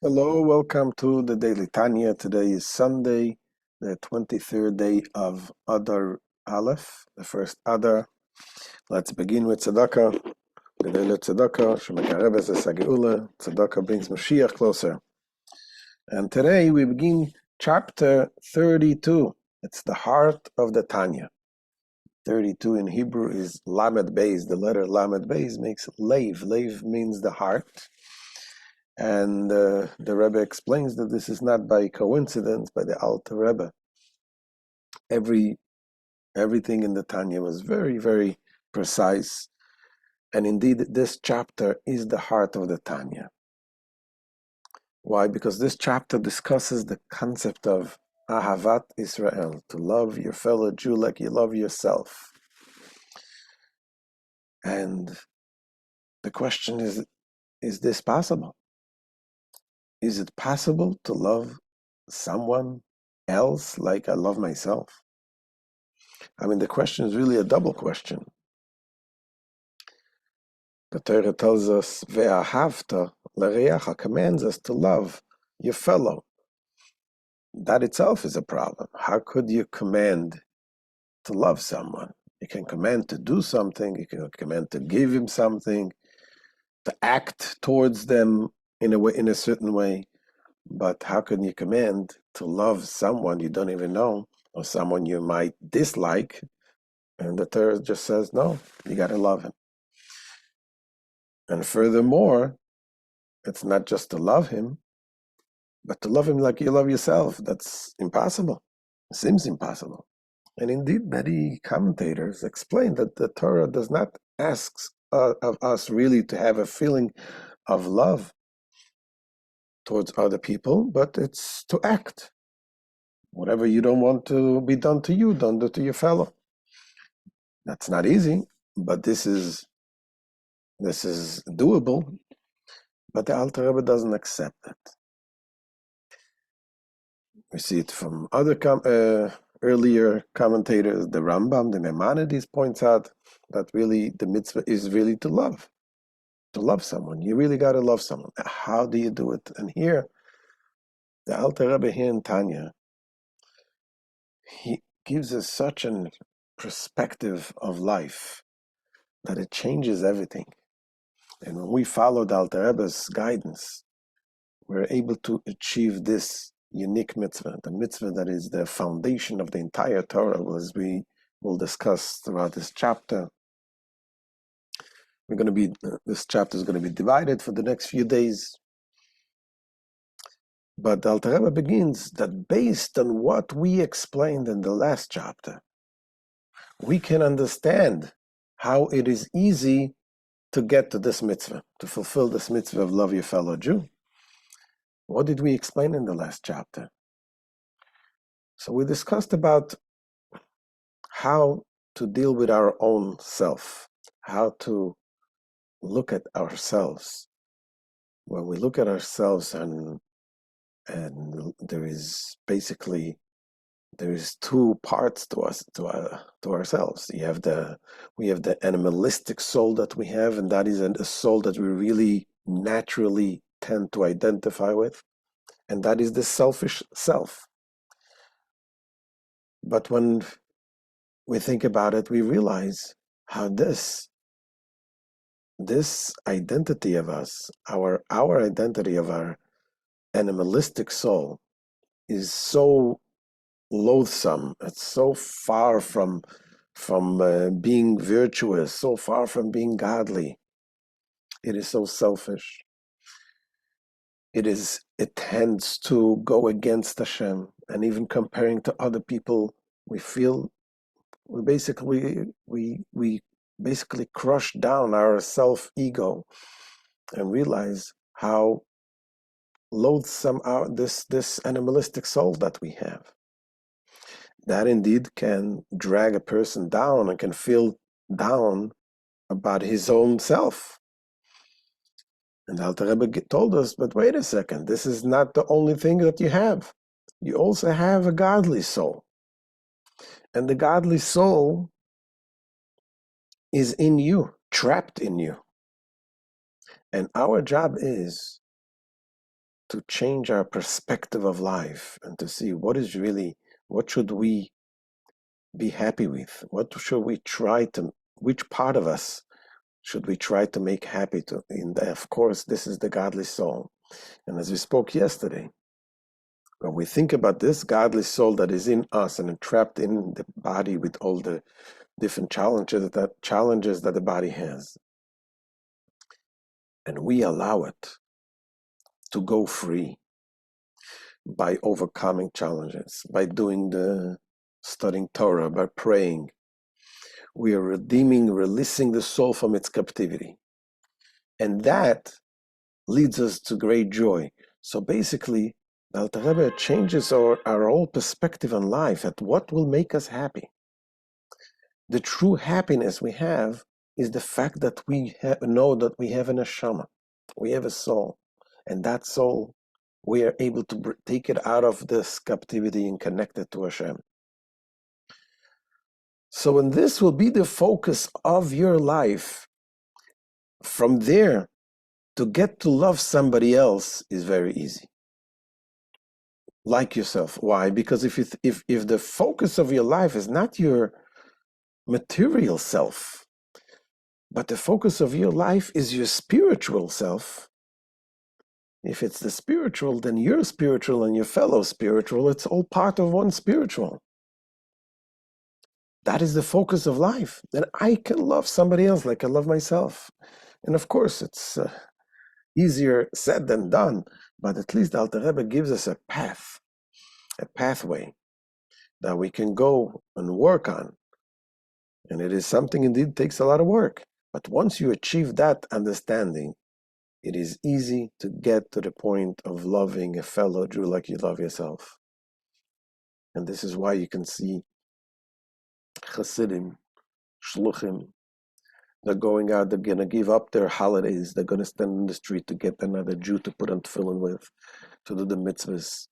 Hello, welcome to the Daily Tanya. Today is Sunday, the 23rd day of Adar Aleph, the first Adar. Let's begin with Tzedakah. Gedele Tzedakah, Shemekarebes Esageula. Tzedakah brings Mashiach closer. And today we begin chapter 32. It's the heart of the Tanya. 32 in Hebrew is Lamed Beis. The letter Lamed Beis makes Lev. Lev means the heart. And the Rebbe explains that this is not by coincidence, by the Alter Rebbe. Everything in the Tanya was very, very precise. And indeed, this chapter is the heart of the Tanya. Why? Because this chapter discusses the concept of Ahavat Israel, to love your fellow Jew like you love yourself. And the question is this possible? Is it possible to love someone else like I love myself? I mean, the question is really a double question. The Torah tells us, Ve'ahavta l'reacha, commands us to love your fellow. That itself is a problem. How could you command to love someone? You can command to do something, you can command to give him something, to act towards them in a certain way. But how can you command to love someone you don't even know, or someone you might dislike? And the Torah just says, no, you got to love him. And furthermore, it's not just to love him, but to love him like you love yourself. That's impossible. It seems impossible. And indeed, many commentators explain that the Torah does not ask of us really to have a feeling of love towards other people, but it's to act. Whatever you don't want to be done to you, don't do to your fellow. That's not easy, but this is doable. But the Alter Rebbe doesn't accept it. We see it from other earlier commentators. The Rambam, the Maimonides points out that really the mitzvah is really to love someone. You really got to love someone. How do you do it? And here, the Alter Rebbe here in Tanya, he gives us such a perspective of life that it changes everything. And when we follow the Alter Rebbe's guidance, we're able to achieve this unique mitzvah, the mitzvah that is the foundation of the entire Torah, as we will discuss throughout this chapter. This chapter is going to be divided for the next few days. But the Alter Rebbe begins that based on what we explained in the last chapter, we can understand how it is easy to get to this mitzvah, to fulfill this mitzvah of love your fellow Jew. What did we explain in the last chapter? So we discussed about how to deal with our own self, how to look at ourselves. When we look at ourselves and there is two parts to us, to ourselves. We have the animalistic soul that we have, and that is a soul that we really naturally tend to identify with, and that is the selfish self. But when we think about it, we realize how this identity of us, our identity of our animalistic soul, is so loathsome. It's so far from being virtuous, so far from being godly. It is so selfish. It tends to go against Hashem, and even comparing to other people, we feel we basically crush down our self-ego and realize how loathsome this animalistic soul that we have. That indeed can drag a person down and can feel down about his own self. And Alter Rebbe told us, but wait a second, this is not the only thing that you have. You also have a godly soul. And the godly soul is in you, trapped in you. And our job is to change our perspective of life and to see what should we be happy with? Which part of us should we try to make happy of course, this is the godly soul. And as we spoke yesterday, when we think about this godly soul that is in us and entrapped in the body with all the different challenges that the body has, and we allow it to go free by overcoming challenges, by studying Torah, by praying, we are releasing the soul from its captivity. And that leads us to great joy. So basically, the Alter Rebbe changes our whole perspective on life at what will make us happy. The true happiness we have is the fact that we know that we have a neshama, we have a soul, and that soul, we are able to take it out of this captivity and connect it to Hashem. So when this will be the focus of your life, from there, to get to love somebody else is very easy. Like yourself. Why? Because if the focus of your life is not your material self, but the focus of your life is your spiritual self, if it's the spiritual, then you're spiritual and your fellow spiritual, it's all part of one spiritual. That is the focus of life. Then I can love somebody else like I love myself. And of course, it's easier said than done, but at least the Alter Rebbe gives us a pathway that we can go and work on. And it is something indeed takes a lot of work. But once you achieve that understanding, it is easy to get to the point of loving a fellow Jew like you love yourself. And this is why you can see Hasidim, Shluchim, they're going out, they're going to give up their holidays, they're going to stand in the street to get another Jew to put on tefillin with, to do the mitzvahs,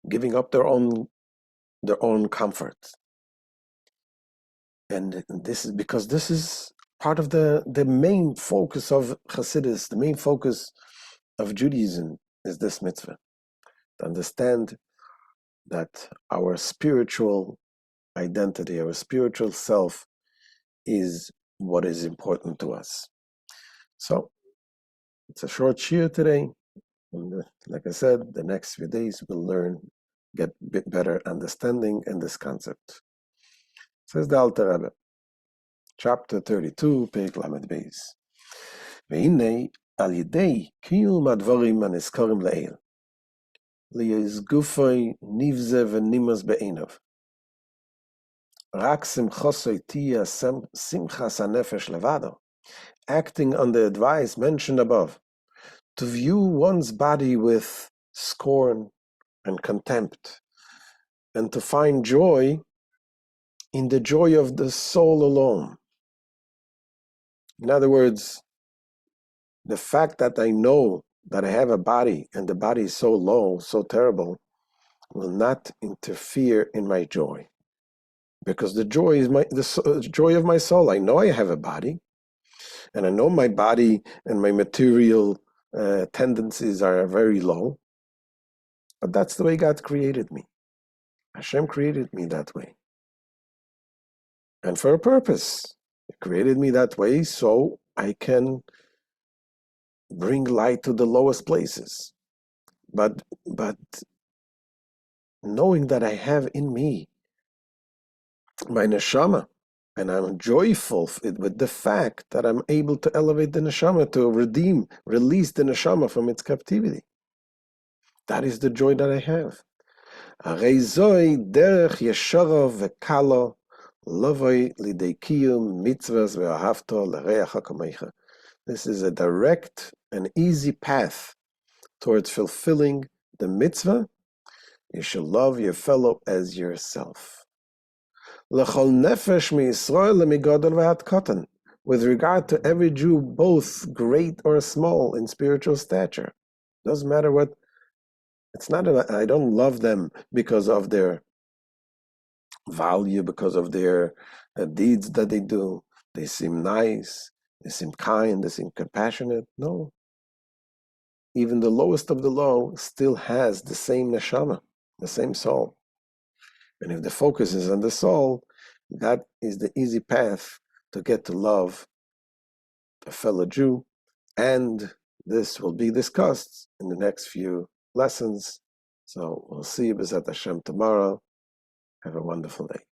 giving up their own comfort. And this is because this is part of the main focus of Hasidus, the main focus of Judaism is this mitzvah. To understand that our spiritual identity, our spiritual self is what is important to us. So, it's a short shir today. And like I said, the next few days we'll get a bit better understanding in this concept. Says the Alter Rebbe, chapter 32, Perek Lamed Beis. והנה על ידי קיום הדברים הנזכרים לעיל, ליסגופוי נבזה ונימוס בעיניו. רק שמחוסוי תהיה שמחס הנפש לבדו, acting on the advice mentioned above, to view one's body with scorn and contempt, and to find joy in the joy of the soul alone. In other words, the fact that I know that I have a body and the body is so low, so terrible, will not interfere in my joy. Because the joy is the joy of my soul. I know I have a body, and I know my body and my material tendencies are very low, but that's the way God created me. Hashem created me that way. And for a purpose. He created me that way so I can bring light to the lowest places. But knowing that I have in me my neshama, and I'm joyful with the fact that I'm able to elevate the neshama, to release the neshama from its captivity. That is the joy that I have. הרי זוהי דרך ישרה וקלה לבוא לידי קיום מצוות ואהבת לרעך כמוך. This is a direct and easy path towards fulfilling the mitzvah. You shall love your fellow as yourself. L'chol nefesh miYisrael migadol v'ad katan. With regard to every Jew, both great or small in spiritual stature. Doesn't matter what. It's not. I don't love them because of their value, because of their deeds that they do. They seem nice. They seem kind. They seem compassionate. No. even the lowest of the low still has the same neshama, the same soul. And if the focus is on the soul, that is the easy path to get to love a fellow Jew. And this will be discussed in the next few lessons. So we'll see you B'ezrat Hashem tomorrow. Have a wonderful day.